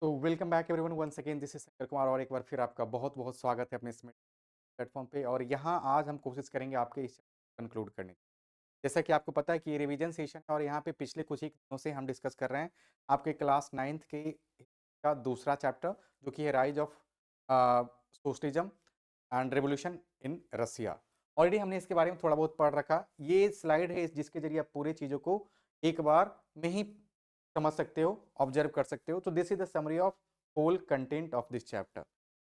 तो welcome back everyone once again this is Shankar Kumar और एक बार फिर आपका बहुत बहुत स्वागत है अपने इस प्लेटफॉर्म पे। और यहाँ आज हम कोशिश करेंगे आपके इस कंक्लूड करने की। जैसा कि आपको पता है कि ये रिवीजन सेशन है और यहाँ पे पिछले कुछ ही दिनों से हम डिस्कस कर रहे हैं आपके क्लास नाइन्थ के का दूसरा चैप्टर, जो कि है rise of socialism and revolution in Russia. Already हमने इसके बारे में थोड़ा बहुत पढ़ रखा। ये स्लाइड है जिसके जरिए आप पूरी चीज़ों को एक बार में ही समझ सकते हो, ऑब्जर्व कर सकते हो। तो this is the summary of whole content of this chapter.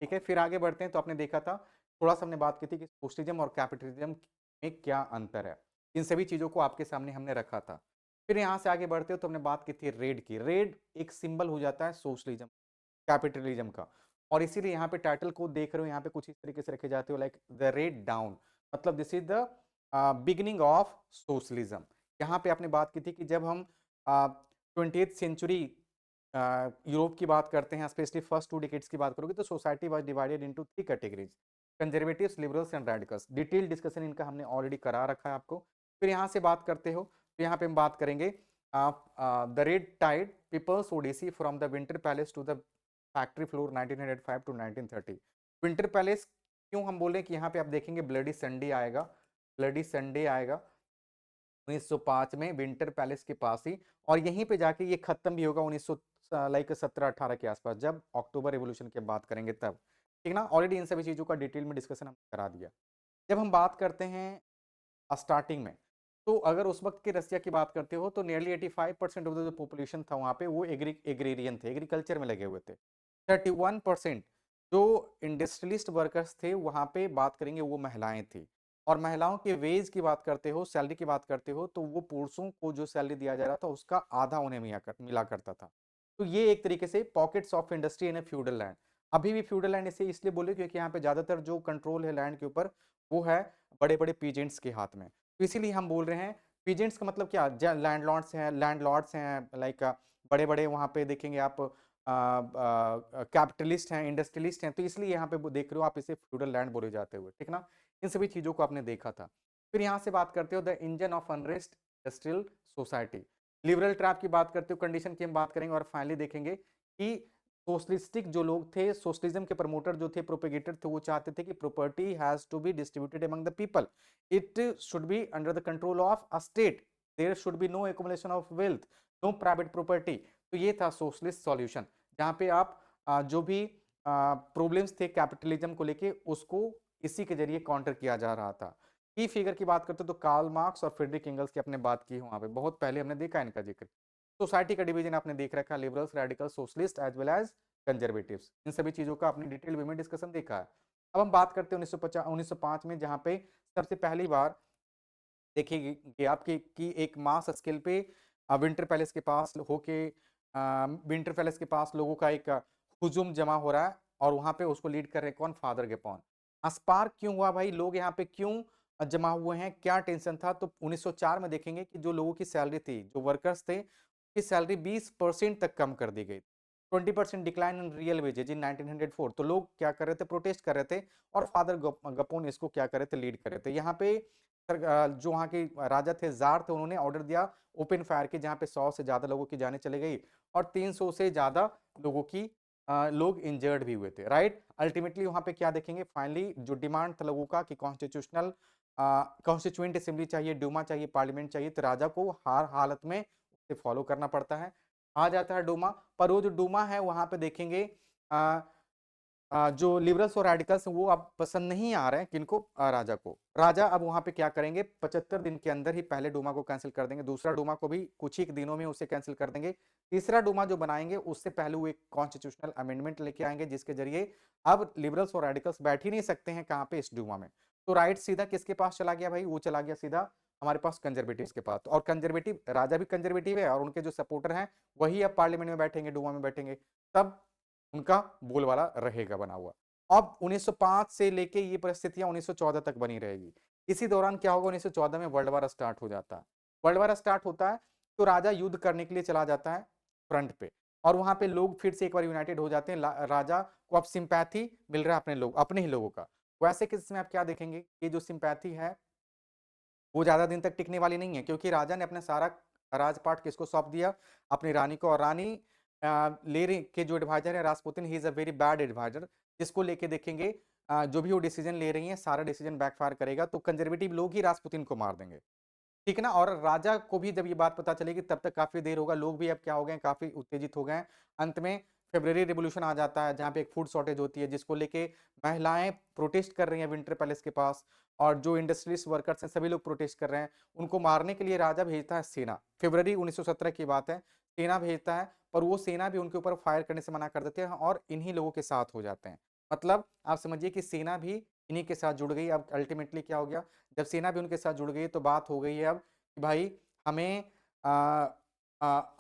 ठीक है, फिर आगे बढ़ते हैं। तो आपने देखा था, थोड़ा सा हमने बात की थी कि सोशलिज्म और कैपिटलिज्म में क्या अंतर है। इन सभी चीज़ों को आपके सामने हमने रखा था। फिर यहाँ से आगे बढ़ते हो तो हमने बात की थी रेड की। रेड एक सिंबल हो जाता है सोशलिज्म कैपिटलिज्म का। और इसीलिए यहाँ पे टाइटल को देख रहे हो, यहाँ पे कुछ इस तरीके से रखे जाते हो लाइक द रेड डाउन, मतलब this is the beginning of socialism. यहाँ पे आपने बात की थी कि जब हम 20th सेंचुरी यूरोप की बात करते हैं, स्पेशली फर्स्ट 2 डिकेड्स की बात करोगे, तो society was divided into 3 categories, conservatives, liberals and radicals. Detail discussion इनका हमने ऑलरेडी करा रखा है आपको। फिर यहाँ से बात करते हो तो यहाँ पे हम बात करेंगे the red tide people's odyssey from the winter palace to the factory floor 1905 to 1930। Winter palace क्यों हम बोले कि यहाँ पे आप देखेंगे ब्लडी संडे आएगा, ब्लडी संडे आएगा 1905 में विंटर पैलेस के पास ही। और यहीं पे जाके ये खत्म भी होगा 1900 लाइक 17-18 के आसपास, जब अक्टूबर रिवॉल्यूशन की बात करेंगे तब। ठीक ना, ऑलरेडी इन सभी चीजों का डिटेल में डिस्कशन हम करा दिया। जब हम बात करते हैं स्टार्टिंग में, तो अगर उस वक्त की रसिया की बात करते हो तो नियरली 85% ऑफ द जो पॉपुलेशन था वहां पे वो एग्रीरियन थे, एग्रीकल्चर में लगे हुए थे। 31% जो इंडस्ट्रियलिस्ट वर्कर्स थे वहां पे बात करेंगे वो महिलाएं थी। और महिलाओं के वेज की बात करते हो, सैलरी की बात करते हो, तो वो पुरुषों को जो सैलरी दिया जा रहा था उसका आधा उन्हें मिला करता था। तो ये एक तरीके से pockets of industry in A feudal land. अभी भी फ्यूडल लैंड इसे इसलिए बोले क्योंकि यहाँ पे ज्यादातर जो कंट्रोल है लैंड के ऊपर वो है बड़े बड़े पीजेंट्स के हाथ में। तो इसीलिए हम बोल रहे हैं पीजेंट्स का मतलब क्या, लैंडलॉर्ड्स हैं लाइक बड़े बड़े वहां पे देखेंगे आप कैपिटलिस्ट हैं, इंडस्ट्रियलिस्ट हैं। तो इसलिए यहाँ पे देख रहे हो आप इसे फ्यूडल लैंड बोले जाते हुए। ठीक ना, इन सभी चीजों को आपने देखा था। फिर यहाँ से बात करते हो the engine of unrest industrial society. Liberal trap की बात करते हो, कंडीशन की हम बात करेंगे और फाइनली देखेंगे कि सोशलिस्टिक जो लोग थे, सोशलिज्म के प्रमोटर जो थे, प्रोपेगेटर थे, वो चाहते थे कि property has to be distributed among the people, it should be under the control of a state, there should be no accumulation of wealth, no private property. तो ये था सोशलिस्ट सॉल्यूशन, जहां पे आप जो भी प्रॉब्लम्स थे कैपिटलिज्म को लेके उसको इसी के जरिए काउंटर किया जा रहा था। की फिगर की बात करते तो कार्ल मार्क्स और फ्रेडरिक एंगल्स की अपने बात की वहां पे, बहुत पहले हमने देखा इनका जिक्र। सोसाइटी का डिवीजन आपने देख रखा, liberals, radical, socialist as well as conservatives. इन सभी चीजों का आपने डिटेल वे में डिस्कशन देखा है। अब हम बात करते हैं 1905 में, जहां पे सबसे पहली बार देखिए आपकी कि एक मास स्केल पे विंटर पैलेस के पास होके विंटर पैलेस के पास लोगों का एक हुजूम जमा हो रहा है और वहां पे उसको लीड कर रहे हैं कौन, फादर गेपॉन। स्पार्क क्यों हुआ भाई, लोग यहाँ पे क्यों जमा हुए हैं, क्या टेंशन था? तो 1904 में देखेंगे कि जो लोगों की सैलरी थी, जो वर्कर्स थे, की सैलरी 20% तक कम कर दी गई। 20% डिक्लाइन इन रियल वेजेज इन 1904। तो लोग क्या कर रहे थे, प्रोटेस्ट कर रहे थे। और फादर गपोन इसको क्या कर रहे थे, लीड कर रहे थे। यहाँ पे जो वहाँ के राजा थे, जार थे, उन्होंने ऑर्डर दिया ओपन फायर के, जहाँ पे 100 से ज्यादा लोगों की जाने चली गई और 300 से ज्यादा लोगों की लोग इंजर्ड भी हुए थे। राइट, अल्टीमेटली वहां पे क्या देखेंगे, फाइनली जो डिमांड था लोगों का कि कॉन्स्टिट्यूशनल कॉन्स्टिट्यूएंट असेंबली चाहिए, डूमा चाहिए, पार्लियामेंट चाहिए, तो राजा को हर हालत में उसे फॉलो करना पड़ता है। आ जाता है डूमा, पर वो जो डूमा है वहां पे देखेंगे आ, जो लिबरल्स और रेडिकल्स वो अब पसंद नहीं आ रहे हैं किनको, राजा को। राजा अब वहां पे क्या करेंगे, 75 दिन के अंदर ही पहले डूमा को कैंसिल कर देंगे, दूसरा डूमा को भी कुछ ही दिनों में उसे कैंसिल कर देंगे, तीसरा डूमा जो बनाएंगे उससे पहले वो एक कॉन्स्टिट्यूशनल अमेंडमेंट लेके आएंगे, जिसके जरिए अब लिबरल्स और रेडिकल्स बैठ ही नहीं सकते हैं कहां पे, इस डूमा में। तो राइट सीधा किसके पास चला गया भाई, वो चला गया सीधा हमारे पास कंजर्वेटिव्स के पास। और कंजर्वेटिव राजा भी कंजर्वेटिव है और उनके जो सपोर्टर हैं वही अब पार्लियामेंट में बैठेंगे, डूमा में बैठेंगे, तब उनका बोलबाला रहेगा बना हुआ। अब 1905 से लेके ये परिस्थितियां 1914 तक बनी रहेगी। इसी दौरान क्या होगा, 1914 में वर्ल्ड वार स्टार्ट हो जाता है। वर्ल्ड वार स्टार्ट होता है तो राजा युद्ध करने के लिए चला जाता है फ्रंट पे, और वहां पे लोग फिर से एक बार यूनाइटेड हो जाते हैं। राजा को अब सिंपैथी मिल रहा है अपने लोग, अपने ही लोगों का। वैसे केस में आप क्या देखेंगे, ये जो सिंपैथी है वो ज्यादा दिन तक टिकने वाली नहीं है, क्योंकि राजा ने अपना सारा राजपाट किसको सौंप दिया, अपनी रानी को। और रानी लेरे के जो एडवाइजर है Rasputin, he is a very bad adviser, जिसको लेके देखेंगे जो भी वो डिसीजन ले रही हैं सारा डिसीजन बैकफायर करेगा, तो कंजर्वेटिव लोग ही रासपुतिन को मार देंगे। ठीक है ना? और राजा को भी जब ये बात पता चलेगी तब तक काफ़ी देर होगा, लोग भी अब क्या हो गए हैं, काफ़ी उत्तेजित हो गए हैं। अंत में फ़ेब्रुअरी रिवॉल्यूशन आ जाता है, जहाँ पे एक फूड शॉर्टेज होती है, जिसको लेके महिलाएँ प्रोटेस्ट कर रही हैं विंटर पैलेस के पास, और जो इंडस्ट्रियलिस्ट वर्कर्स हैं, सभी लोग प्रोटेस्ट कर रहे हैं। उनको मारने के लिए राजा भेजता है सेना, फ़रवरी 1917 की बात है, सेना भेजता है, पर वो सेना भी उनके ऊपर फायर करने से मना कर देते हैं और इन्हीं लोगों के साथ हो जाते हैं। मतलब आप समझिए कि सेना भी इन्हीं के साथ जुड़ गई। अब अल्टीमेटली क्या हो गया, जब सेना भी उनके साथ जुड़ गई, तो बात हो गई है अब कि भाई हमें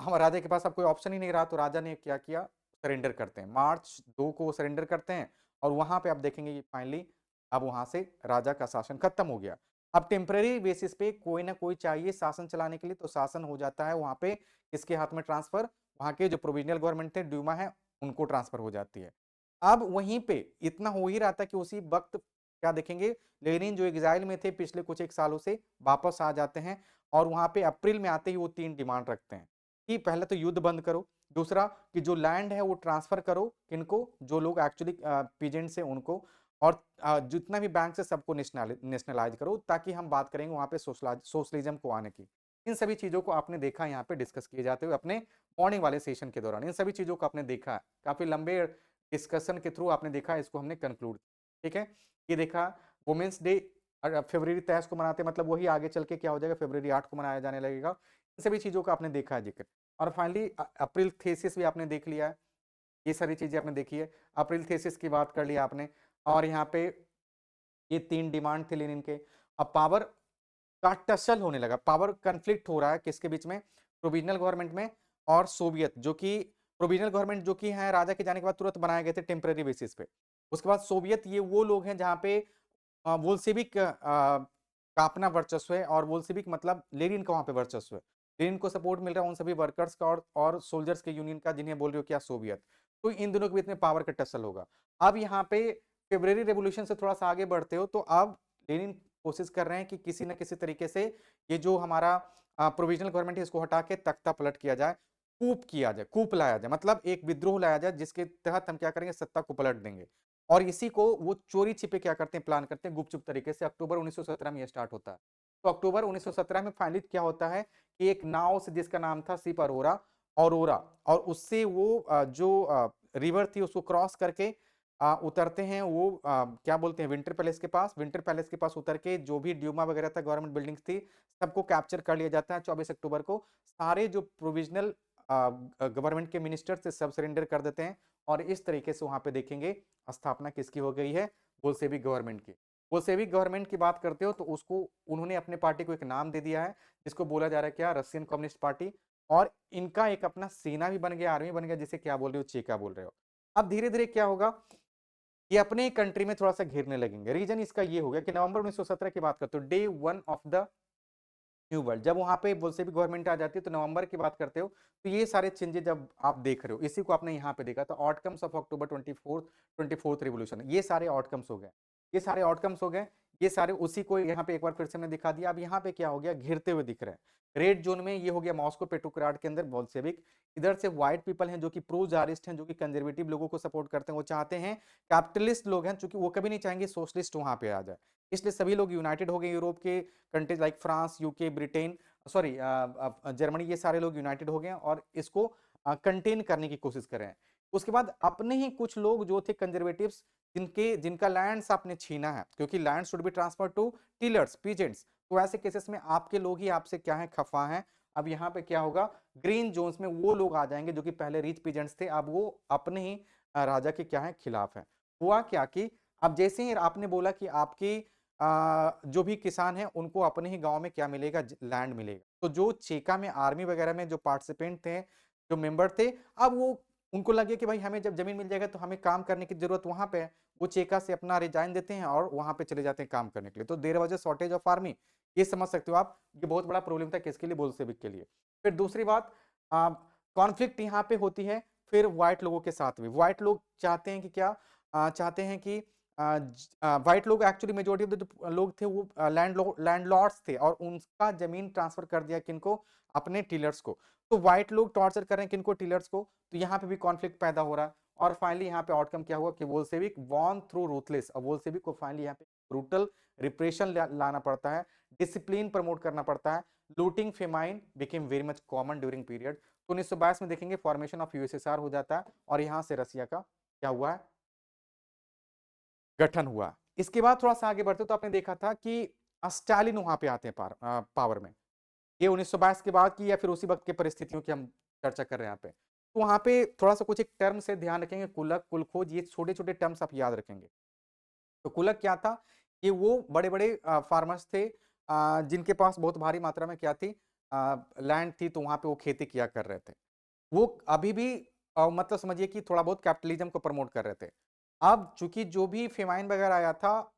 हम राजा के पास अब कोई ऑप्शन ही नहीं रहा, तो राजा ने क्या किया, सरेंडर करते हैं। मार्च 2 को वो सरेंडर करते हैं और वहाँ पे आप देखेंगे कि फाइनली अब वहाँ से राजा का शासन खत्म हो गया। अब टेम्परेरी बेसिस पे कोई ना कोई चाहिए शासन चलाने के लिए, तो शासन हो जाता है वहाँ पे किसके हाथ में ट्रांसफर, वहाँ के जो प्रोविजनल गवर्नमेंट थे, ड्यूमा है, उनको ट्रांसफर हो जाती है। अब वहीं पे इतना हो ही रहा था कि उसी वक़्त क्या देखेंगे, लेनिन जो एग्ज़ाइल में थे पिछले कुछ 1 सालों से वापस आ जाते हैं और वहाँ पे अप्रैल में आते ही वो 3 डिमांड रखते हैं कि पहले तो युद्ध बंद करो, दूसरा कि जो लैंड है वो ट्रांसफ़र करो किनको, जो लोग एक्चुअली पीजेंट्स हैं उनको, और जितना भी बैंक है सबको नेशनलाइज़ करो, ताकि हम बात करेंगे वहाँ पे सोशलिज़्म को आने की। इन सभी चीज़ों को आपने देखा यहाँ पे डिस्कस किए जाते हुए अपने मॉर्निंग वाले सेशन के दौरान। इन सभी चीज़ों को आपने देखा है। काफ़ी लंबे डिस्कशन के थ्रू आपने देखा है, इसको हमने कंक्लूड, ठीक है? ये देखा वुमेन्स डे फ़रवरी 23 को मनाते हैं, मतलब वही आगे चल के क्या हो जाएगा, फ़रवरी 8 को मनाया जाने लगेगा। इन सभी चीज़ों का आपने देखा है ज़िक्र, और फाइनली अप्रैल थीसिस भी आपने देख लिया है। ये सारी चीज़ें आपने देखी है। अप्रैल थीसिस की बात कर लिया आपने, और यहाँ पे ये 3 डिमांड थे लेनिन के। अब पावर का टसल होने लगा, पावर कॉन्फ्लिक्ट हो रहा है किसके बीच में? प्रोविज़नल गवर्नमेंट में और सोवियत, जो कि प्रोविज़नल गवर्नमेंट जो कि है राजा के जाने के बाद तुरंत बनाए गए थे टेम्परेरी बेसिस पे। उसके बाद सोवियत, ये वो लोग हैं जहाँ पे बोल्शेविक का अपना वर्चस्व है, और बोल्शेविक मतलब लेनिन का वहाँ पे वर्चस्व है। लेनिन को सपोर्ट मिल रहा है उन सभी वर्कर्स का और सोल्जर्स के यूनियन का, जिन्हें बोल रहे हो क्या, सोवियत। तो इन दोनों के बीच में पावर का टसल होगा। अब यहाँ पे फ़रवरी रिवॉल्यूशन से थोड़ा-सा आगे बढ़ते हो, तो अब लेनिन कोशिश कर रहे हैं कि किसी न किसी तरीके से ये जो हमारा प्रोविज़नल गवर्नमेंट है, इसको हटा के तख्ता पलट किया जाए, कूप किया जाए, कूप लाया जाए, मतलब एक विद्रोह लाया जाए, जिसके तहत हम क्या करेंगे, सत्ता को पलट देंगे। और इसी को वो चोरी-छिपे क्या करते हैं, प्लान करते हैं गुपचुप तरीके से। अक्टूबर 1917 में ये स्टार्ट होता है। तो अक्टूबर 1917 में फाइनली क्या होता है कि एक नाव से, जिसका नाम था शिप अरोरा, औरोरा, और उससे वो जो रिवर थी उसको क्रॉस करके उतरते हैं वो क्या बोलते हैं, विंटर पैलेस के पास। विंटर पैलेस के पास उतर के जो भी ड्यूमा वगैरह था, गवर्नमेंट बिल्डिंग्स थी, सबको कैप्चर कर लिया जाता है 24 अक्टूबर को। सारे जो प्रोविज़नल गवर्नमेंट के मिनिस्टर थे, सब सरेंडर कर देते हैं, और इस तरीके से वहाँ पे देखेंगे स्थापना किसकी हो गई है, बोल्शेविक गवर्नमेंट की। बोल्शेविक गवर्नमेंट की बात करते हो तो उसको उन्होंने अपने पार्टी को एक नाम दे दिया है, जिसको बोला जा रहा है क्या, रशियन कम्युनिस्ट पार्टी, और इनका एक अपना सेना भी बन गया, आर्मी बन गया, जिसे क्या बोल रहे हो, चेका बोल रहे हो। अब धीरे-धीरे क्या होगा, ये अपने ही कंट्री में थोड़ा-सा घेरने लगेंगे। रीज़न इसका ये हो गया कि नवंबर 1917 की बात करते हो, day 1 of the new world, जब वहाँ पे बोल्शेविक गवर्नमेंट आ जाती है, तो नवंबर की बात करते हो, तो ये सारे चेंजेज़ जब आप देख रहे हो, इसी को आपने यहाँ पे देखा, तो outcomes of October 24th revolution, ये सारे आउटकम्स हो गए। ये सारे आउटकम्स हो गए, ये सारे उसी को यहाँ पे एक बार फिर से हमने दिखा दिया। अब यहाँ पे क्या हो गया, घिरते हुए दिख रहे हैं। रेड ज़ोन में ये हो गया मॉस्को पेट्रोग्राड के अंदर बोल्शेविक, इधर से व्हाइट पीपल हैं जो कि प्रो ज़ारिस्ट हैं, जो कि कंज़र्वेटिव लोगों को सपोर्ट करते हैं। वो चाहते हैं, कैपिटलिस्ट लोग हैं, चूँकि वो कभी नहीं चाहेंगे सोशलिस्ट वहाँ पे आ जाए। इसलिए सभी लोग यूनाइटेड हो गए, यूरोप के countries like France, UK, Britain, sorry Germany, ये सारे लोग यूनाइटेड हो गए हैं और इसको कंटेन करने की कोशिश कर रहे हैं। उसके बाद अपने ही कुछ लोग जो थे कंजर्वेटिव्स, जिनका लैंड्स आपने छीना है, क्योंकि land should be transfer to tillers, peasants, तो ऐसे केसेस में आपके लोग ही आपसे क्या है, खफा हैं। अब यहाँ पे क्या होगा, ग्रीन जोन्स में वो लोग आ जाएंगे जो कि पहले रिच पीजेंट्स थे, अब वो अपने ही राजा के क्या है, खिलाफ है। हुआ क्या कि अब जैसे ही आपने बोला कि आपकी जो भी किसान हैं उनको अपने ही गाँव में क्या मिलेगा, लैंड मिलेगा। तो जो चेका में आर्मी वगैरह में जो पार्टिसिपेंट थे, जो मेंबर थे, अब वो उनको लगे कि भाई हमें जब ज़मीन मिल जाएगा तो हमें काम करने की ज़रूरत वहाँ पे है। वो चेका से अपना रिज़ाइन देते हैं और वहाँ पे चले जाते हैं काम करने के लिए। तो there was a shortage of army. ये समझ सकते हो आप, ये बहुत बड़ा प्रॉब्लम था किसके लिए, बोल्शेविक के लिए। फिर दूसरी बात, अ, कॉन्फ्लिक्ट यहाँ पे होती है फिर व्हाइट लोगों के साथ भी। व्हाइट लोग चाहते हैं कि क्या, चाहते हैं कि व्हाइट लोग एक्चुअली मेजॉरिटी ऑफ द जो लोग थे वो लैंडलॉर्ड्स थे और उनका जमीन ट्रांसफर कर दिया किनको, अपने टीलर्स को। तो व्हाइट लोग टॉर्चर कर रहे हैं किनको, टीलर्स को। तो यहाँ पे भी कॉन्फ्लिक्ट पैदा हो रहा है और फाइनली यहाँ पे आउटकम क्या हुआ कि बोल्शेविक वॉन थ्रू रूथलेस। अब बोल्शेविक को फाइनली यहाँ पे ब्रूटल रिप्रेशन लाना पड़ता है, डिसिप्लिन प्रमोट करना पड़ता है। Looting famine became very much common during period. तो 1922 में देखेंगे फॉर्मेशन ऑफ यूएसएसआर हो जाता है और यहाँ से रसिया का क्या हुआ है, गठन हुआ। इसके बाद थोड़ा सा आगे बढ़ते तो आपने देखा था कि स्टालिन वहां पे आते हैं पावर में। ये 1922 के बाद की या फिर उसी वक्त की परिस्थितियों की हम चर्चा कर रहे हैं यहाँ पे। तो वहां पे थोड़ा सा कुछ एक टर्म से ध्यान रखेंगे, कुलक, कुलखोज, ये छोटे छोटे टर्म्स आप याद रखेंगे। तो कुलक क्या था कि वो बड़े बड़े फार्मर्स थे जिनके पास बहुत भारी मात्रा में क्या थी, लैंड थी, तो वहां पे वो खेती किया कर रहे थे। वो अभी भी मतलब समझिए कि थोड़ा बहुत कैपिटलिज्म को प्रमोट कर रहे थे। अब चूंकि जो भी फेमाइन वगैरह आया था,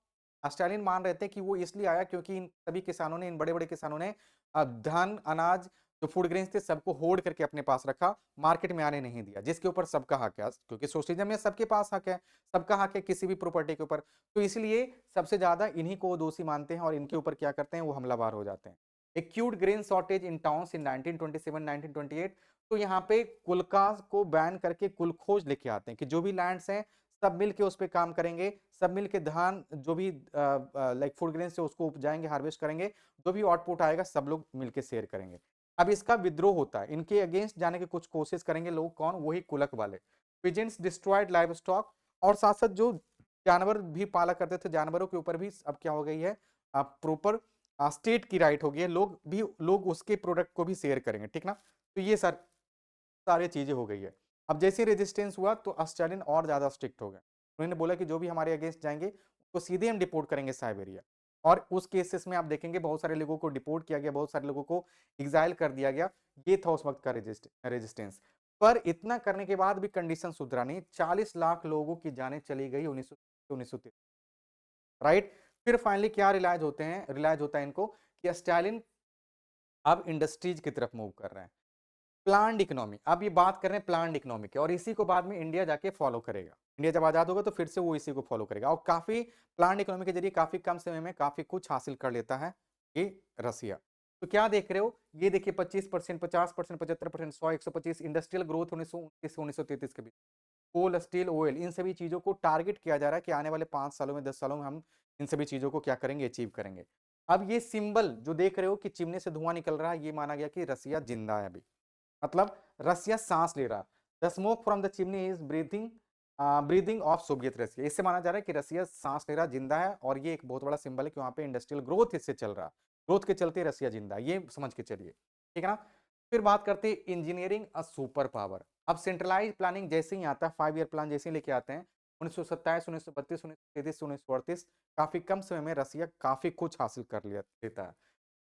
स्टालिन मान रहे थे कि वो इसलिए आया क्योंकि इन सभी किसानों ने, इन बड़े बड़े किसानों ने धान, अनाज, जो फूड ग्रेन्स थे सबको होल्ड करके अपने पास रखा, मार्केट में आने नहीं दिया, जिसके ऊपर सबका हक है, क्योंकि सोशलिज्म में सबके पास हक है, सबका हक है किसी भी प्रॉपर्टी के ऊपर। तो इसलिए सबसे ज्यादा इन्हीं को वो दोषी मानते हैं और इनके ऊपर क्या करते हैं, वो हमलावर हो जाते हैं। Acute grain shortage in towns in 1927 1928। तो यहाँ पे कुलका को बैन करके कुलखोज लेके आते हैं कि जो भी लैंड्स हैं सब मिल के उस पर काम करेंगे, सब मिल के धान जो भी लाइक फूड ग्रेन से उसको उपजाएंगे, हार्वेस्ट करेंगे, जो भी आउटपुट आएगा सब लोग मिलके शेयर करेंगे। अब इसका विद्रोह होता है, इनके अगेंस्ट जाने की कुछ कोशिश करेंगे लोग, कौन, वही कुलक वाले। पिजेंट्स डिस्ट्रॉयड लाइव स्टॉक, और साथ साथ जो जानवर भी पाला करते थे, जानवरों के ऊपर भी अब क्या हो गई है, प्रॉपर स्टेट की राइट हो गई है, लोग उसके प्रोडक्ट को भी शेयर करेंगे, ठीक ना। तो ये सारी चीजें हो गई है। अब जैसे रेजिस्टेंस हुआ तो स्टालिन और ज्यादा स्ट्रिक्ट हो गए। उन्होंने बोला कि जो भी हमारे अगेंस्ट जाएंगे उसको सीधे हम डिपोर्ट करेंगे साइबेरिया। और उस केसेस में आप देखेंगे बहुत सारे लोगों को डिपोर्ट किया गया, बहुत सारे लोगों को एग्जाइल कर दिया गया। ये था उस वक्त का रेजिस्टेंस। पर इतना करने के बाद भी कंडीशन सुधरा नहीं, 40 लाख लोगों की जानें चली गई 1930, राइट। फिर फाइनली क्या रियलाइज होता है इनको कि स्टालिन अब इंडस्ट्रीज की तरफ मूव कर रहे हैं, प्लान्ड इकोनॉमी। अब ये बात कर रहे हैं प्लान्ड इकोनॉमी की, और इसी को बाद में इंडिया जाके फॉलो करेगा। इंडिया जब आजाद होगा तो फिर से वो इसी को फॉलो करेगा और काफी प्लान्ड इकोनॉमी के जरिए काफी कम समय में काफी कुछ हासिल कर लेता है ये रसिया। तो क्या देख रहे हो, ये देखिए 25%, 50%, 75%, 100, 125 इंडस्ट्रियल ग्रोथ 1929 से 1933 के बीच। कोल, स्टील, ऑयल, इन सभी चीजों को टारगेट किया जा रहा है कि आने वाले 5 सालों में, 10 सालों में हम इन सभी चीजों को क्या करेंगे, अचीव करेंगे। अब ये सिंबल जो देख रहे हो कि चिमने से धुआं निकल रहा है, ये माना गया कि रसिया जिंदा है अभी, मतलब रसिया सांस ले रहा। The smoke from the chimney is breathing of Soviet Russia. इससे माना जा रहा है कि रसिया सांस ले रहा, जिंदा है, और ये एक बहुत बड़ा सिंबल है कि वहां पे इंडस्ट्रियल ग्रोथ इससे चल रहा, ग्रोथ के चलते रसिया जिंदा है, ये समझ के चलिए, ठीक है ना। फिर बात करते हैं इंजीनियरिंग अ सुपर पावर। अब सेंट्रलाइज प्लानिंग जैसे ही आता है, 5 ईयर प्लान जैसे ही लेके आते हैं 1927, 1932, 1933, 1938, काफी कम समय में रसिया काफी कुछ हासिल कर लेता है।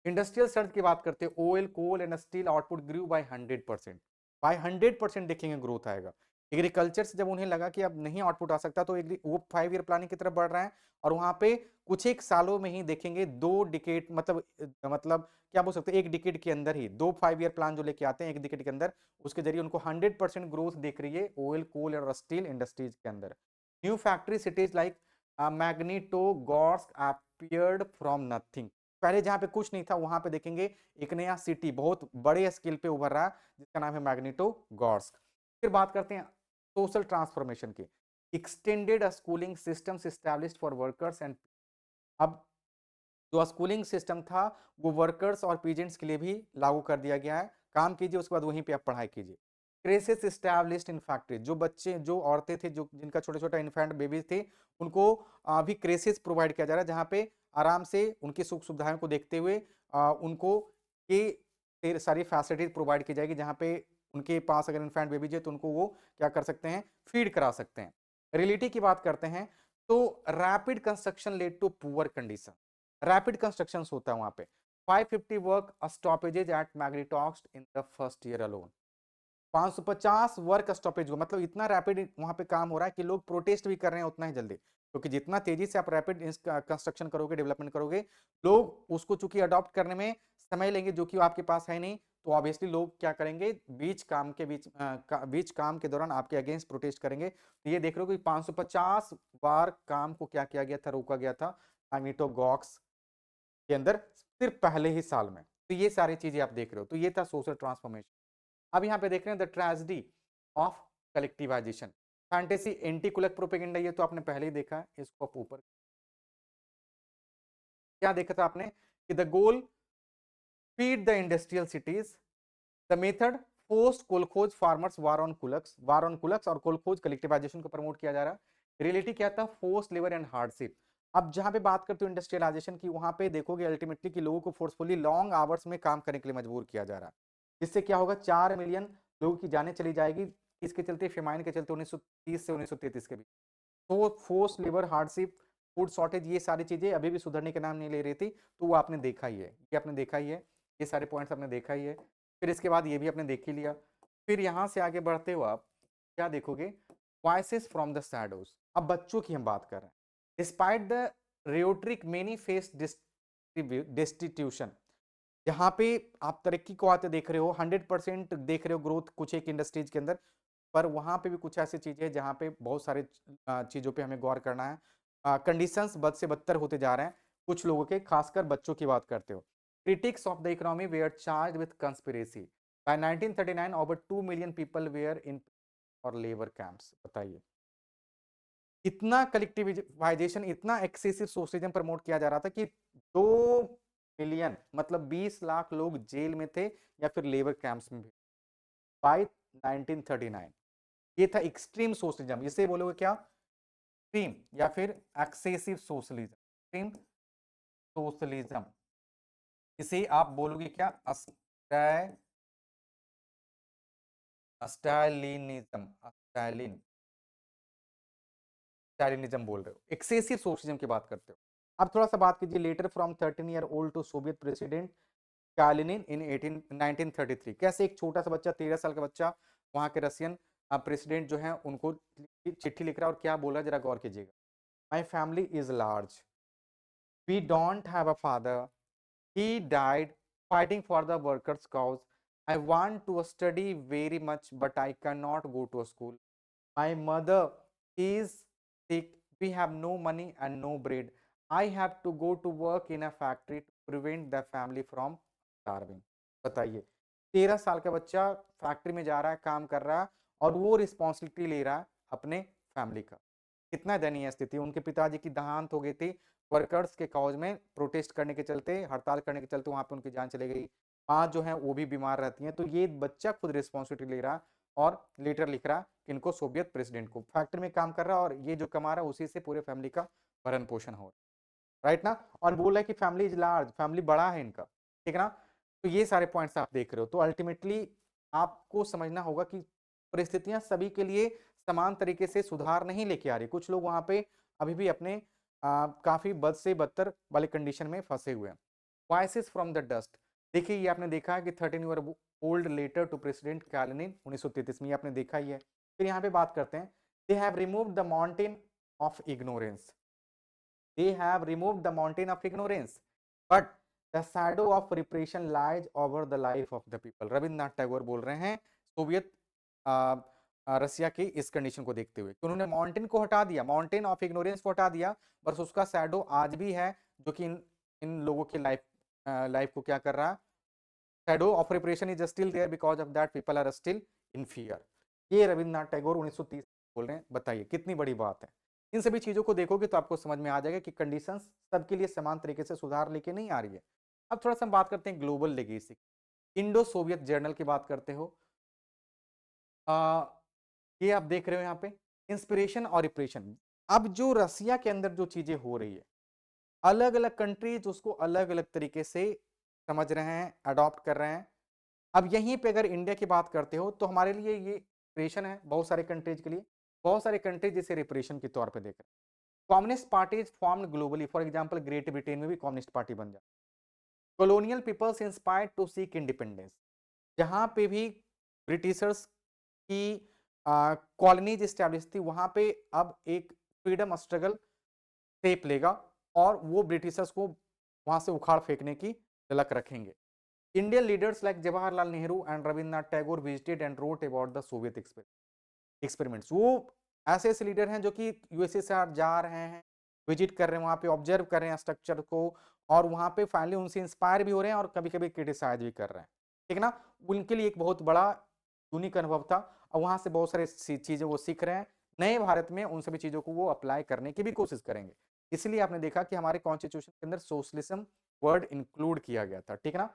इंडस्ट्रियल सर्च की बात करते हैं, oil, coal and steel output grew by 100%, by 100% देखेंगे ग्रोथ आएगा। एग्रीकल्चर से जब उन्हें लगा कि अब नहीं आउटपुट आ सकता तो वो 5 ईयर प्लानिंग की तरफ बढ़ रहे हैं, और वहां पे कुछ एक सालों में ही देखेंगे 2 डिकेड, मतलब क्या बोल सकते हैं, 1 डिकेड के अंदर ही 2 5 ईयर प्लान जो लेके आते हैं 1 डिकेड के अंदर, उसके जरिए उनको 100% ग्रोथ देख रही है ऑयल, कोल और स्टील इंडस्ट्रीज के अंदर। New factory cities like Magnitogorsk appeared from nothing. पहले जहां पे कुछ नहीं था वहां पे देखेंगे एक नया सिटी बहुत बड़े स्केल पे उभर रहा है, जिसका नाम है मैग्नीटोगॉर्स्क। फिर बात करते हैं सोशल ट्रांसफॉर्मेशन की। Extended schooling systems established for workers and, अब जो स्कूलिंग सिस्टम था वो वर्कर्स और पीजेंट्स के लिए भी लागू कर दिया गया है, काम कीजिए उसके बाद वहीं पे आप पढ़ाई कीजिए। क्रेसेस एस्टैब्लिश्ड इन फैक्ट्री, जो बच्चे, जो औरतें थे, जो जिनका छोटा छोटा इन्फेंट बेबीज थे, उनको अभी क्रेसेस प्रोवाइड किया जा रहा है, जहाँ पे आराम से उनकी सुख सुविधाओं को देखते हुए उनको ये सारी फैसिलिटीज प्रोवाइड की जाएगी, जहाँ पे उनके पास अगर इन्फेंट बेबीज है तो उनको वो क्या कर सकते हैं, फीड करा सकते हैं। रियलिटी की बात करते हैं तो rapid construction led to poor condition, rapid construction होता है वहां पे। 550 work stoppages at Magnitogorsk in the first year alone, 550 work stoppage हुआ, मतलब इतना रैपिड वहां पे काम हो रहा है कि लोग प्रोटेस्ट भी कर रहे हैं उतना ही जल्दी, क्योंकि जितना तेजी से आप रैपिड कंस्ट्रक्शन करोगे, डेवलपमेंट करोगे, लोग उसको चूंकि अडॉप्ट करने में समय लेंगे, जो कि आपके पास है नहीं, तो ऑब्वियसली लोग क्या करेंगे, बीच काम के दौरान आपके अगेंस्ट प्रोटेस्ट करेंगे। तो ये देख रहे हो कि 550 बार काम को क्या किया गया था, रोका गया था मैग्नीटोगॉक्स के अंदर, सिर्फ पहले ही साल में। तो ये सारी चीजें आप देख रहे हो, तो ये था सोशल ट्रांसफॉर्मेशन। अब यहाँ पे देख रहे हैं the tragedy of collectivisation. Fantasy anti कुलक प्रोपेगेंडा, ये तो आपने पहले ही देखा है, इसको आप ऊपर क्या देखा था आपने कि the goal feed the industrial cities, the method post kolkhoz farmers war on kulaks और कोलखोज कलेक्टिवाइजेशन को प्रमोट किया जा रहा है। रियलिटी क्या था, फोर्स लेबर एंड हार्डशिप। अब जहां पे बात करते हो इंडस्ट्रियलाइजेशन की, वहां पे देखोगे अल्टीमेटली कि लोगों को फोर्सफुली लॉन्ग आवर्स में काम करने के लिए मजबूर किया जा रहा है, जिससे क्या होगा, 4 मिलियन लोगों की जानें चली जाएगी। इसके चलते, फेमाइन के चलते 1930 से 1933 के बीच। तो force labour, hardship, food shortage, ये सारी चीजें अभी भी सुधरने के नाम नहीं ले रही थी। तो वो आपने देखा ही है, ये आपने देखा ही है, ये सारे पॉइंट्स आपने देखा ही है। फिर इसके बाद ये भी आपने देख ही लिया। फिर यहाँ से आगे बढ़ते हो आप क्या देखोगे, वॉइसेस फ्रॉम द शैडोज। अब बच्चों की हम बात कर रहे हैं। डिस्पाइट द रियोट्रिक मेनी फेस डिस्टिट्यूशन, जहां पे आप तरक्की को आते देख रहे हो, 100% देख रहे हो ग्रोथ कुछ एक इंडस्ट्रीज के अंदर, पर वहां पे भी कुछ ऐसी चीजें हैं जहां पे बहुत सारे चीजों पे हमें गौर करना है। कंडीशंस बद से बदतर होते जा रहे हैं कुछ लोगों के, खासकर बच्चों की बात करते हो। Critics of the economy were charge with conspiracy. By 1939 over 2 million people were in और लेबर कैंप्स। बताइए, इतना कलेक्टिवाइजेशन, इतना एक्सेसिव सोशलिज्म प्रमोट किया जा रहा था कि 2 मिलियन मतलब 20 लाख लोग जेल में थे या फिर लेबर कैंप्स में भी बाय 1939। ये था एक्सट्रीम सोशलिज्म, इसे बोलोगे क्या, एक्सट्रीम या फिर एक्सेसिव सोशलिज्म। एक्सट्रीम सोशलिज्म, इसे आप बोलोगे क्या, स्टालिनिज्म। स्टालिनिज्म बोल रहे हो, एक्सेसिव सोशलिज्म की बात करते हो। अब थोड़ा सा बात कीजिए, letter from 13 year old to Soviet president Stalin in 1933। कैसे एक छोटा सा बच्चा, 13 साल का बच्चा, वहां के रशियन प्रेसिडेंट जो है उनको चिट्ठी लिख रहा है, और क्या बोला, जरा गौर कीजिएगा। My family is large, we don't have a father, he died fighting for the workers cause, I want to study very much but I cannot go to a school, my mother is sick, we have no money and no bread, I have to go to work in a factory to prevent the family from starving। बताइए, 13 साल का बच्चा factory में जा रहा है, काम कर रहा है, और वो रिस्पॉन्सिबिलिटी ले रहा है अपने फैमिली का। कितना दयनीय स्थिति, उनके पिताजी की देहांत हो गई थी वर्कर्स के कॉज में, प्रोटेस्ट करने के चलते, हड़ताल करने के चलते वहां पे उनकी जान चली गई। माँ जो है वो भी बीमार रहती हैं। तो ये बच्चा खुद रिस्पॉन्सिबिलिटी ले रहा और लेटर लिख रहा इनको सोवियत प्रेसिडेंट को, फैक्ट्री में काम कर रहा और ये जो कमा रहा है उसी से पूरे फैमिली का भरण पोषण हो रहा है, राइट ना। और बोल रहा है कि फैमिली इज लार्ज, फैमिली बड़ा है इनका, ठीक है ना। तो ये सारे पॉइंट्स आप देख रहे हो। तो अल्टीमेटली आपको समझना होगा कि परिस्थितियां सभी के लिए समान तरीके से सुधार नहीं लेके आ रही। कुछ लोग वहां पे अभी भी अपने काफी बद से बदतर वाले कंडीशन में फंसे हुए हैं। वॉइसेस फ्रॉम द डस्ट, देखिए ये आपने देखा है कि 13 year old letter to president Kalinin 1933 में, आपने देखा ही है। फिर यहाँ पे बात करते हैं, they have removed the mountain of ignorance, they have removed the mountain of ignorance but the shadow of repression lies over the life of the people. Rabindranath Tagore बोल रहे हैं सोवियत रसिया की इस कंडीशन को देखते हुए कि उन्होंने माउंटेन को हटा दिया, माउंटेन ऑफ इग्नोरेंस को हटा दिया, बस उसका शैडो आज भी है, जो कि इन लोगों की लाइफ को क्या कर रहा है, shadow of repression is still there because of that people are still in fear. ये रविंद्रनाथ टैगोर 1930 बोल रहे हैं। बताइए कितनी बड़ी बात है। इन सभी चीजों को देखोगे तो आपको समझ में आ जाएगा कि कंडीशंस सबके लिए समान तरीके से सुधार लेके नहीं आ रही है। अब थोड़ा सा हम बात करते हैं global legacy, Indo Soviet journal की बात करते हो। ये आप देख रहे हो यहाँ पे इंस्पिरेशन और रिप्रेशन। अब जो रसिया के अंदर जो चीजें हो रही है, अलग अलग कंट्रीज उसको अलग अलग तरीके से समझ रहे हैं, अडॉप्ट कर रहे हैं। अब यहीं पे अगर इंडिया की बात करते हो तो हमारे लिए ये रिप्रेशन है, बहुत सारे कंट्रीज के लिए। बहुत सारे कंट्रीज इसे रिप्रेशन के तौर पे देख रहे हैं। Communist parties formed globally, for example Great Britain में भी कम्युनिस्ट पार्टी बन जाए। Colonial peoples inspired to seek independence, जहां पे भी ब्रिटिशर्स की कॉलोनीज स्टैब्लिश थी, वहां पे अब एक फ्रीडम स्ट्रगल शेप लेगा और वो ब्रिटिशर्स को वहां से उखाड़ फेंकने की झलक रखेंगे। Indian leaders like Jawaharlal Nehru and Rabindranath Tagore visited and wrote about the Soviet experiments. वो ऐसे ऐसे लीडर हैं जो कि यूएसएसआर जा रहे हैं, विजिट कर रहे हैं, वहां पे ऑब्जर्व कर रहे हैं स्ट्रक्चर को, और वहां पे फाइनली उनसे इंस्पायर भी हो रहे हैं और कभी कभी क्रिटिसाइज भी कर रहे हैं, ठीक है ना। उनके लिए एक बहुत बड़ा यूनिक अनुभव था, और वहां से बहुत सारे चीजें वो सीख रहे हैं। नए भारत में उन सभी चीजों को वो अप्लाई करने की भी कोशिश करेंगे। इसलिए आपने देखा कि हमारे कॉन्स्टिट्यूशन के अंदर सोशलिज्म वर्ड इंक्लूड किया गया था, ठीक है ना।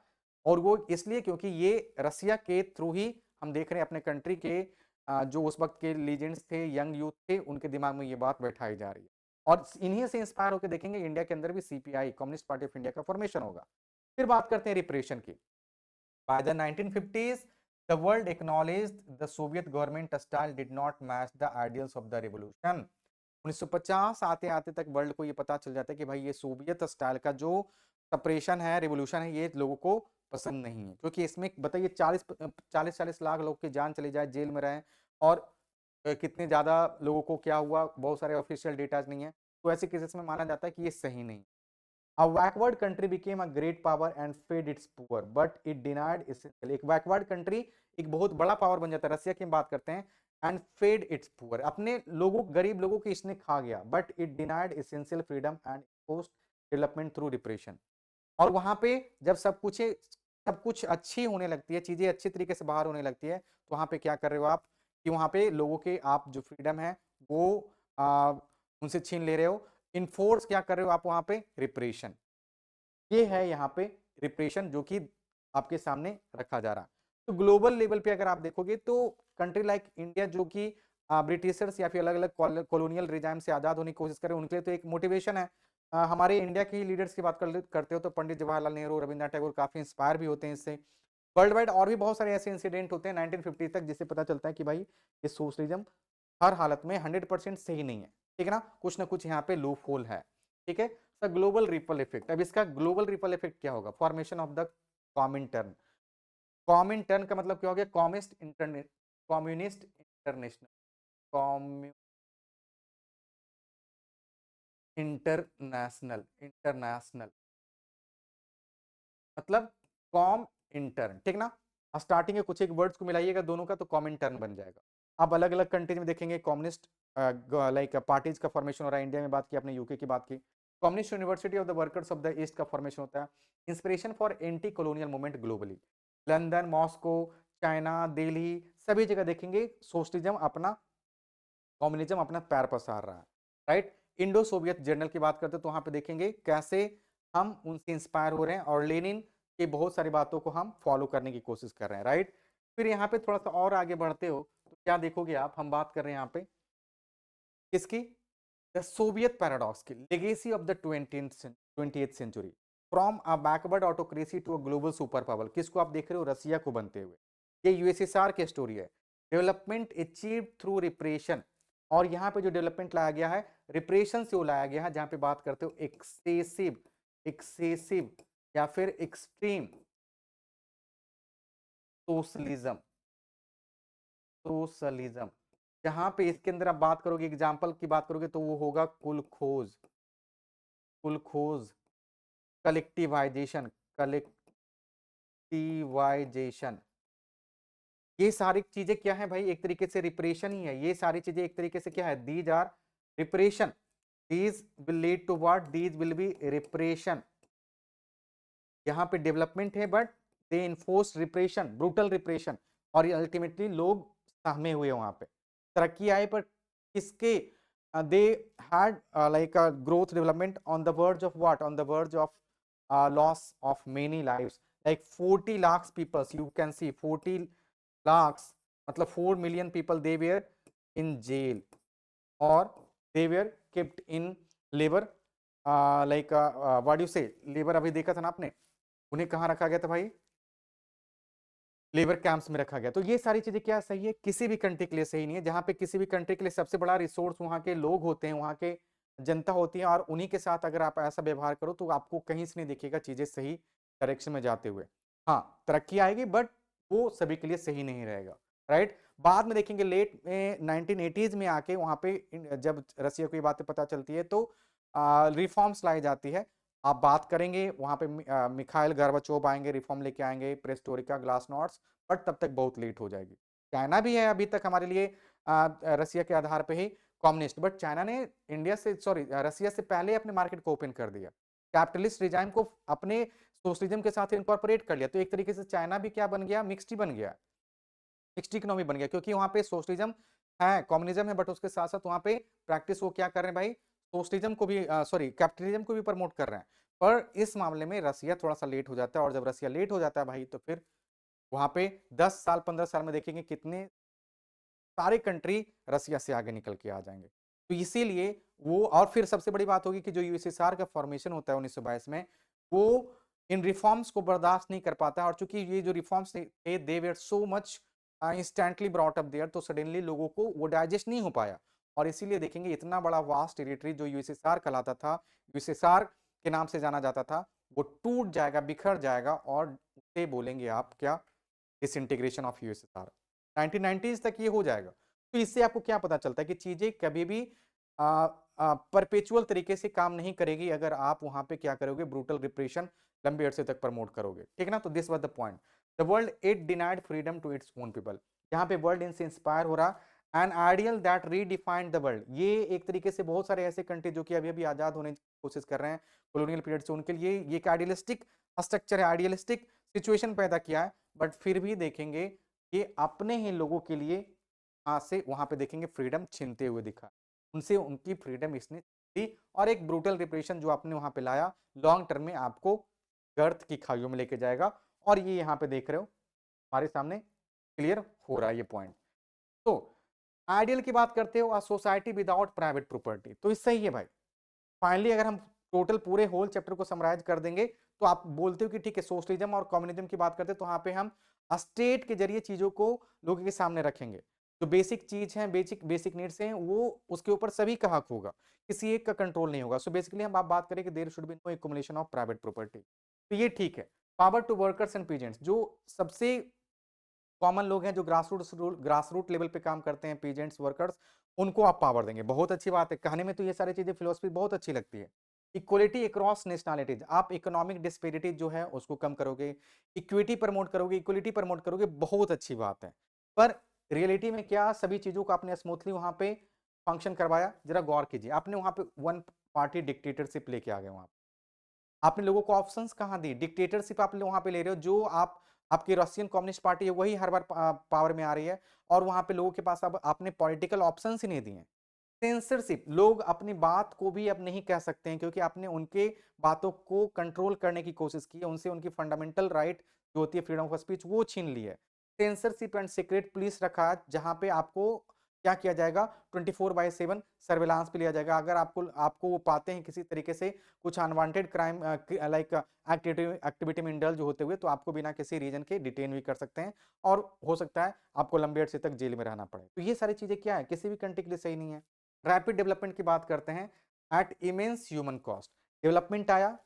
और वो इसलिए क्योंकि ये रसिया के थ्रू ही हम देख रहे हैं अपने कंट्री के जो उस वक्त के लीजेंड्स थे, यंग यूथ थे, उनके दिमाग में ये बात बैठाई जा रही है। और इन्हीं से इंस्पायर होकर देखेंगे इंडिया के अंदर भी CPI, communist party of India का फॉर्मेशन होगा। फिर बात करते हैं रिप्रेशन की। By the 1950s the world acknowledged the Soviet government style did not match the ideals of the revolution। 1950 आते आते तक वर्ल्ड को ये पता चल जाता है कि भाई ये सोवियत स्टाइल का जो सप्रेशन है, रिवोल्यूशन है, ये लोगों को पसंद नहीं है। क्योंकि इसमें बताइए 40 लाख लोग की जान चली जाए, जेल में रहे, और कितने ज्यादा लोगों को क्या हुआ, बहुत सारे ऑफिशियल डेटा नहीं है। तो ऐसे केसेस में माना जाता है कि ये सही नहीं। A backward country became a great power and fed its poor, but it denied essential। एक backward country एक बहुत बड़ा पावर बन जाता है, रसिया की हम बात करते हैं, and fed its poor, अपने लोगों, गरीब लोगों की इसने खा गया, but it denied essential freedom and imposed development through repression। और वहां पे जब सब कुछ अच्छी होने लगती है, चीजें अच्छी तरीके से बाहर होने लगती है, तो वहां पे क्या कर रहे हो आप कि वहां पे लोगों के आप जो फ्रीडम है वो आ, उनसे छीन ले रहे हो। इनफोर्स क्या कर रहे हो आप वहां पे, रिप्रेशन। ये है यहाँ पे रिप्रेशन जो कि आपके सामने रखा जा रहा है। तो ग्लोबल लेवल पे अगर आप देखोगे तो कंट्री लाइक इंडिया जो कि ब्रिटिशर्स या फिर अलग अलग कॉलोनियल रिजाइम से आजाद होने की कोशिश करें, उनके लिए तो एक मोटिवेशन है। हमारे इंडिया के ही लीडर्स की बात करते हो तो पंडित जवाहरलाल नेहरू, रविंद्रनाथ टैगोर काफी इंस्पायर भी होते हैं इससे। वर्ल्ड वाइड और भी बहुत सारे ऐसे इंसिडेंट होते हैं 1950 तक, जिससे पता चलता है कि भाई ये सोशलिज्म हर हालत में 100% सही नहीं है, ठीक है ना कुछ यहाँ पे लूप होल है, ठीक है। ग्लोबल रिपल इफेक्ट, अब इसका ग्लोबल रिपल इफेक्ट क्या होगा, फॉर्मेशन ऑफ द कॉमिनटर्न। कॉमिनटर्न का मतलब क्या हो गया, कम्युनिस्ट इंटरनेशनल, इंटरनेशनल, इंटरनेशनल मतलब कॉम इंटर्न, ठीक ना। स्टार्टिंग में कुछ एक वर्ड्स को मिलाइएगा दोनों का तो कॉमन टर्न बन जाएगा। आप अलग अलग कंट्रीज में देखेंगे कम्युनिस्ट लाइक पार्टीज का फॉर्मेशन हो रहा है। इंडिया में बात की आपने, यूके की बात की, communist university of the workers of the east का फॉर्मेशन होता है। Inspiration for anti colonial movement globally, London, Moscow, China, Delhi, सभी जगह देखेंगे सोशलिज्म अपना, कम्युनिज्म अपना पैर पसार रहा है, राइट। इंडो सोवियत जर्नल की बात करते हैं तो वहां पे देखेंगे कैसे हम उनसे इंस्पायर हो रहे हैं और लेनिन की बहुत सारी बातों को हम फॉलो करने की कोशिश कर रहे हैं, राइट। फिर यहाँ पे थोड़ा सा और आगे बढ़ते हो तो क्या देखोगे आप, हम बात कर रहे हैं यहाँ पे किसकी, द सोवियत पैराडॉक्स की, legacy of the 20th century, from a backward autocracy to a global super power. किसको आप देख रहे हो, रसिया को बनते हुए। ये यूएसएसआर की स्टोरी है। डेवलपमेंट अचीव थ्रू रिप्रेशन, और यहाँ पे जो डेवलपमेंट लाया गया है रिप्रेशन से वो लाया गया है, जहां पे बात करते हो एक्सेसिव, एक्सेसिव या फिर एक्सट्रीम सोशलिज्म, सोशलिज्म। जहां पे इसके अंदर आप बात करोगे, एग्जांपल की बात करोगे तो वो होगा कुल खोज, कुल खोज, कलेक्टिवाइजेशन, कलेक्टिवाइजेशन। ये सारी चीजें क्या है भाई, एक तरीके से रिप्रेशन ही है। ये सारी चीजें एक तरीके से क्या है, these are repression, these will lead to what, these will be repression. यहाँ पे डेवलपमेंट है but they enforce repression, brutal repression, और ये अल्टीमेटली लोग सहमे हुए वहां पे। तरक्की आए पर किसके, they had like growth development on the verge of what, on the verge of loss of many lives, like 40 lakh peoples, you can see 40 lakhs मतलब 4 million people they were in jail or they were kept in labor like what do you say, labor अभी देखा था ना आपने, उन्हें कहाँ रखा गया था भाई, लेबर कैंप्स में रखा गया। तो ये सारी चीजें क्या सही है, किसी भी कंट्री के लिए सही नहीं है। जहां पे किसी भी कंट्री के लिए सबसे बड़ा रिसोर्स वहां के लोग होते हैं, वहां के जनता होती है, और उन्हीं के साथ अगर आप ऐसा व्यवहार करो तो आपको कहीं से नहीं दिखेगा चीजें सही डायरेक्शन में जाते हुए। हाँ तरक्की आएगी बट वो सभी के लिए सही नहीं रहेगा, राइट। बाद में देखेंगे लेट में 1980s में आके वहां पे जब रसिया को ये बातें पता चलती है तो रिफॉर्म्स लाई जाती है। आप बात करेंगे वहाँ पे मिखाइल गोर्बाचोव आएँगे, रिफॉर्म लेके आएँगे, पेरेस्ट्रोइका, ग्लासनोस्ट, बट तब तक बहुत लेट हो जाएगी। चाइना भी है अभी तक हमारे लिए रसिया के आधार पे ही कम्युनिस्ट, बट चाइना ने इंडिया से सॉरी रसिया से पहले अपने मार्केट को ओपन कर दिया। कैपिटलिस्ट रिजाइम को अपने सोशलिज्म के साथ इनकॉर्पोरेट कर लिया। तो एक तरीके से चाइना भी क्या बन गया? मिक्स्ड ही बन गया। मिक्स्ड इकोनॉमी बन गया क्योंकि वहाँ पे सोशलिज्म है, कम्युनिज्म है, बट उसके साथ-साथ वहाँ पे प्रैक्टिस वो क्या कर रहे हैं भाई? सोशलिज्म को भी सॉरी कैपिटलिज्म को भी प्रमोट कर रहे हैं। पर इस मामले में रसिया थोड़ा-सा लेट हो जाता है और जब रसिया लेट हो जाता है भाई तो फिर वहाँ पे 10 साल, 15 साल में देखेंगे कितने सारे कंट्री रसिया से आगे निकल के आ जाएँगे। तो इसीलिए वो और फिर सबसे बड़ी बात होगी कि जो यूएसएसआर का फॉर्मेशन होता है 1922 में, वो इन रिफॉर्म्स को बर्दाश्त नहीं कर पाता और चूँकि ये जो रिफॉर्म्स थे they were so much instantly brought up there तो सडनली लोगों को वो डाइजेस्ट नहीं हो पाया। और इसीलिए देखेंगे इतना बड़ा वास्ट टेरिटरी जो यूएसएसआर कहलाता था, यूएसएसआर के नाम से जाना जाता था, वो टूट जाएगा, बिखर जाएगा और उसे बोलेंगे आप क्या? Disintegration of USSR. 1990s तक ये हो जाएगा। तो इससे आपको क्या पता चलता है कि चीज़ें कभी भी परपेचुअल तरीके से काम नहीं करेगी अगर आप वहाँ पे क्या करोगे ब्रूटल रिप्रेशन लंबे अरसे तक प्रमोट करोगे। ठीक है ना? तो this was the point. The world it denied freedom to its own people. यहाँ पे वर्ल्ड इनसे इंस्पायर हो रहा an ideal that redefined the world. ये एक तरीके से बहुत सारे ऐसे कंट्री जो कि अभी-अभी आज़ाद होने की कोशिश कर रहे हैं कॉलोनियल पीरियड से उनके लिए ये एक आइडियलिस्टिक स्ट्रक्चर है, आइडियलिस्टिक सिचुएशन पैदा किया है। बट फिर भी देखेंगे कि अपने ही लोगों के लिए आज से वहां पे देखेंगे फ्रीडम छीनते हुए दिखा उनसे उनकी फ्रीडम इसने दी और एक ब्रूटल रिप्रेशन जो आपने वहां पे लाया लॉन्ग टर्म में आपको गर्त की खाइयों में लेके जाएगा और ये यहाँ पे देख रहे हो हमारे सामने क्लियर हो रहा है ये पॉइंट। तो आइडियल की बात करते हो सोसाइटी विदाउट प्राइवेट प्रॉपर्टी तो इससे ही है भाई। फाइनली अगर हम टोटल पूरे होल चैप्टर को समराइज कर देंगे तो आप बोलते हो कि ठीक है सोशलिज्म और कम्युनिज्म की बात करते हैं तो वहां पे हम स्टेट के जरिए चीजों को लोगों के सामने रखेंगे। जो बेसिक चीज है बेसिक बेसिक नीड्स हैं वो उसके ऊपर सभी का हक होगा, किसी एक का कंट्रोल नहीं होगा। सो बेसिकली हम आप बात करें कि there should be no accumulation of private property. तो ये ठीक है। Power to workers and peasants जो सबसे कॉमन लोग हैं जो ग्रास रूट लेवल पे काम करते हैं पीजेंट्स वर्कर्स उनको आप पावर देंगे बहुत अच्छी बात है। कहने में तो ये सारी चीजें फिलोसफी बहुत अच्छी लगती है। इक्वलिटी अक्रॉस नेशनैलिटीज आप इकोनॉमिक डिस्पेरिटी जो है उसको कम करोगे, इक्विटी प्रमोट करोगे, इक्वलिटी प्रमोट करोगे, बहुत अच्छी बात है। पर रियलिटी में क्या सभी चीजों को आपने स्मूथली वहां पे फंक्शन करवाया? जरा गौर कीजिए। आपने वहां पे वन पार्टी डिक्टेटरशिप लेके आ गए वहां। आपने लोगों को ऑप्शंस कहाँ दी? डिक्टेटरशिप आप वहाँ पे ले रहे हो जो आप आपकी रशियन कम्युनिस्ट पार्टी है वही हर बार पावर में आ रही है और वहाँ पे लोगों के पास अब आपने पॉलिटिकल ऑप्शंस ही नहीं दिए। सेंसरशिप लोग अपनी बात को भी अब नहीं कह सकते हैं क्योंकि आपने उनके बातों को कंट्रोल करने की कोशिश की है, उनसे उनकी फंडामेंटल राइट जो होती है फ्रीडम ऑफ स्पीच वो छीन ली है। सेंसरशिप एंड सीक्रेट पुलिस रखा है जहाँ पे आपको क्या किया जाएगा 24/7 सर्विलांस पे लिया जाएगा। अगर आपको आपको वो पाते हैं किसी तरीके से कुछ अनवांटेड क्राइम लाइक एक्टिविटी में इंडल्ज होते हुए तो आपको बिना किसी रीजन के डिटेन भी कर सकते हैं और हो सकता है आपको लंबे अरसे तक जेल में रहना पड़े। तो ये सारी चीजें क्या है किसी भी कंट्री के लिए सही नहीं है। रैपिड डेवलपमेंट की बात करते हैं at immense human cost. Development आया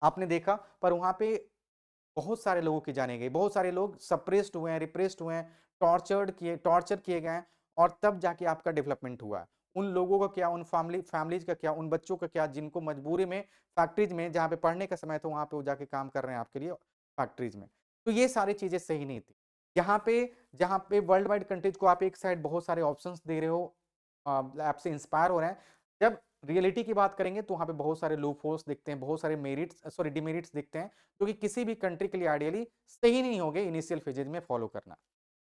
आपने देखा पर वहां पे बहुत सारे लोगों की जाने गई, बहुत सारे लोग सप्रेस्ड हुए हैं, रिप्रेस्ड हुए हैं, टॉर्चर किए गए हैं और तब जाके आपका डेवलपमेंट हुआ है। उन लोगों का क्या, उन फैमिलीज का क्या, उन बच्चों का क्या जिनको मजबूरी में फैक्ट्रीज में जहाँ पे पढ़ने का समय था वहाँ पे वो जाके काम कर रहे हैं आपके लिए फैक्ट्रीज में। तो ये सारी चीजें सही नहीं थी। यहाँ पे जहाँ पे वर्ल्ड वाइड कंट्रीज को आप एक साइड बहुत सारे ऑप्शंस दे रहे हो, आपसे इंस्पायर हो रहे हैं। जब रियलिटी की बात करेंगे तो वहाँ पे बहुत सारे लूप होल्स दिखते हैं, बहुत सारे मेरिट्स सॉरी डिमेरिट्स दिखते हैं जो कि किसी भी कंट्री के लिए आइडियली सही नहीं होंगे इनिशियल फेजेज में फॉलो करना।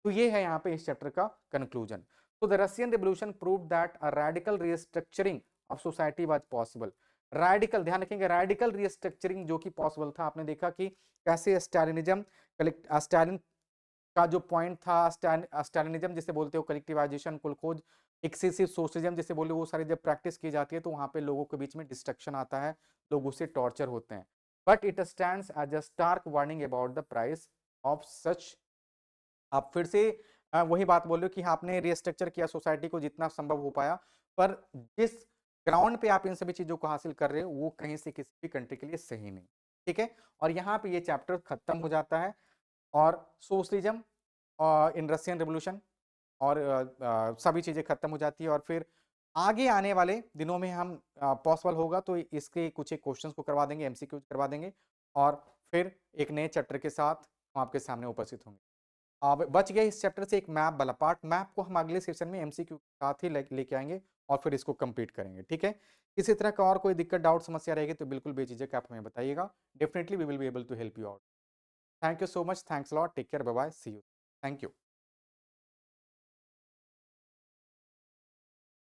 तो ये है यहाँ पे इस चैप्टर का कंक्लूजन। तो the Russian revolution proved that a radical restructuring of society was possible. Radical ध्यान रखेंगे, रेडिकल रीस्ट्रक्चरिंग जो कि पॉसिबल था। आपने देखा कि कैसे स्टालिनिज्म स्टालिन का जो पॉइंट था स्टालिनिज्म जिसे बोलते हो कलेक्टिवाइजेशन कुलखोज एक्सेसिव सोशलिज्म जिसे बोले वो सारी जब प्रैक्टिस की जाती है तो वहां पे लोगों के बीच में डिस्ट्रक्शन आता है, लोग उससे टॉर्चर होते हैं। But it stands as a stark warning about the price of such. आप फिर से वही बात बोल रहे हो कि हाँ, आपने रिस्ट्रक्चर किया सोसाइटी को जितना संभव हो पाया पर जिस ग्राउंड पे आप इन सभी चीजों को हासिल कर रहे हो वो कहीं से किसी भी कंट्री के लिए सही नहीं। ठीक है, और यहाँ पे ये चैप्टर खत्म हो जाता है और सोशलिज्म इन रशियन रिवॉल्यूशन और सभी चीजें खत्म हो जाती है और फिर आगे आने वाले दिनों में हम पॉसिबल होगा तो इसके कुछ एक क्वेश्चंस को करवा देंगे, एमसीक्यू करवा देंगे और फिर एक नए चैप्टर के साथ हम आपके सामने उपस्थित होंगे। अब बच गया इस चैप्टर से एक मैप वाला पार्ट, मैप को हम अगले सेशन में एमसीक्यू के साथ ही लेके आएँगे और फिर इसको कंप्लीट करेंगे, ठीक है? किसी तरह का और कोई दिक्कत, डाउट, समस्या रहेगी तो बिल्कुल बेझिझक आप हमें बताइएगा। Definitely we will be able to help you out. Thank you so much, thanks a lot, take care, bye bye, see you. Thank you.